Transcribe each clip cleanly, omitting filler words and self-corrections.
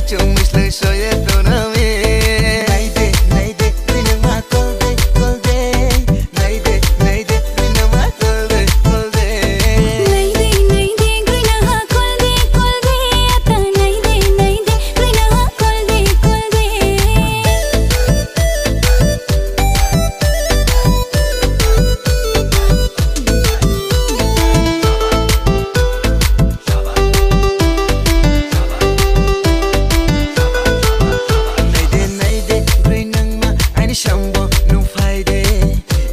Cumis le soye toname Naide, naide, rina ma kolde, kolde Naide, naide, rina ma kolde, kolde Naidi naidi grina ha kolde kolde ata naidi naidi grina ha kolde kolde Naide, naide, grina ma Aini shambo nung faide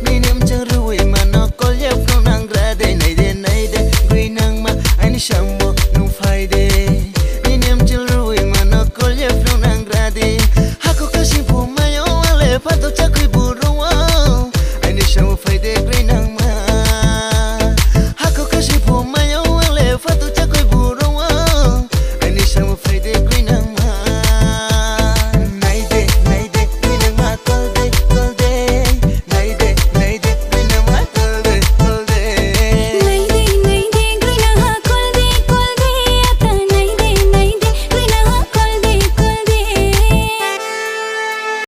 Minim jarui manokol ye from nang grade Naide, naide, grina ma Aini shambo nung faide